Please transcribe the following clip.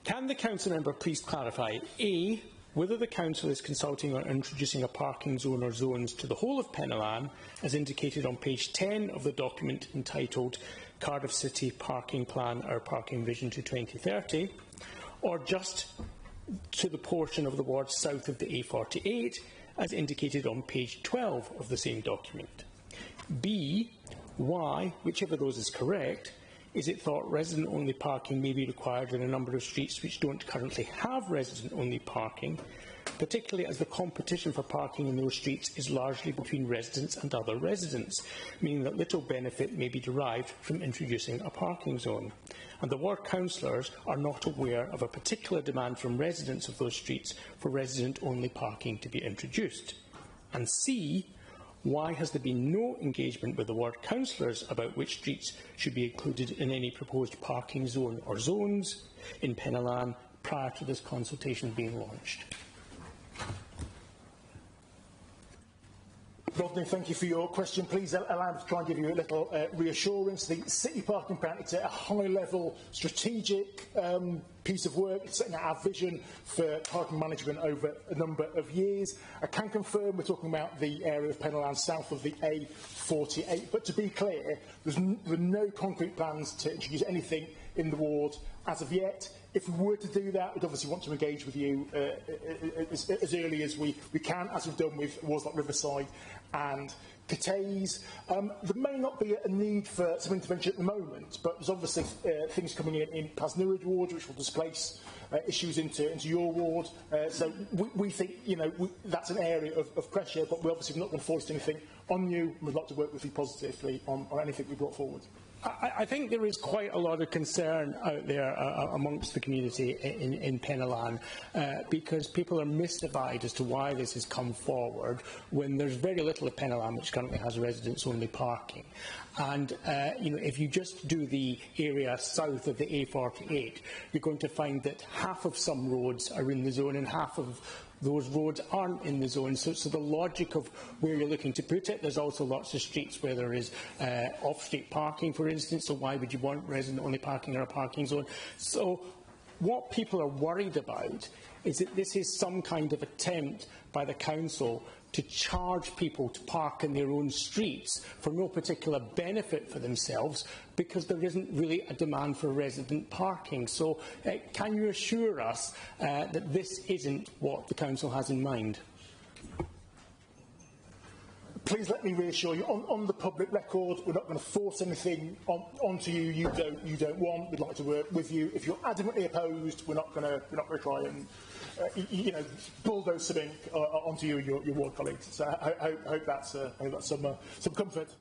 Can the council member please clarify, A, whether the council is consulting on introducing a parking zone or zones to the whole of Penylan, as indicated on page 10 of the document entitled Cardiff City Parking Plan, Our Parking Vision to 2030, or just to the portion of the ward south of the A48, as indicated on page 12 of the same document. B, why, whichever of those is correct, is it thought resident-only parking may be required in a number of streets which don't currently have resident-only parking, particularly as the competition for parking in those streets is largely between residents and other residents, meaning that little benefit may be derived from introducing a parking zone. And the ward councillors are not aware of a particular demand from residents of those streets for resident-only parking to be introduced. And C, why has there been no engagement with the ward councillors about which streets should be included in any proposed parking zone or zones in Penylan prior to this consultation being launched? Rodney, thank you for your question. Please allow me to try and give you a little reassurance. The City Parking Plan is a high-level strategic piece of work, setting out our vision for parking management over a number of years. I can confirm we're talking about the area of Penylan south of the A48, but to be clear, there are no concrete plans to introduce anything in the ward as of yet. If we were to do that, we'd obviously want to engage with you as early as we can, as we've done with wards like Riverside and Cateys. There may not be a need for some intervention at the moment, but there's obviously things coming in Pasnewid ward which will displace issues into your ward. So we think, that's an area of pressure, but we're obviously not going to force anything on you. We'd like to work with you positively on anything we brought forward. I think there is quite a lot of concern out there amongst the community in Penylan because people are mystified as to why this has come forward when there's very little of Penylan which currently has residents-only parking. And if you just do the area south of the A48, you're going to find that half of some roads are in the zone and half of those roads aren't in the zone. So the logic of where you're looking to put it, there's also lots of streets where there is off-street parking, for instance, so why would you want resident-only parking or a parking zone? So what people are worried about is that this is some kind of attempt by the council to charge people to park in their own streets for no particular benefit for themselves because there isn't really a demand for resident parking. So can you assure us that this isn't what the council has in mind? Please let me reassure you, on the public record, we're not going to force anything onto you you don't want. We'd like to work with you. If you're adamantly opposed, we're not going to try and bulldoze something onto you and your ward colleagues. So I hope that's some comfort.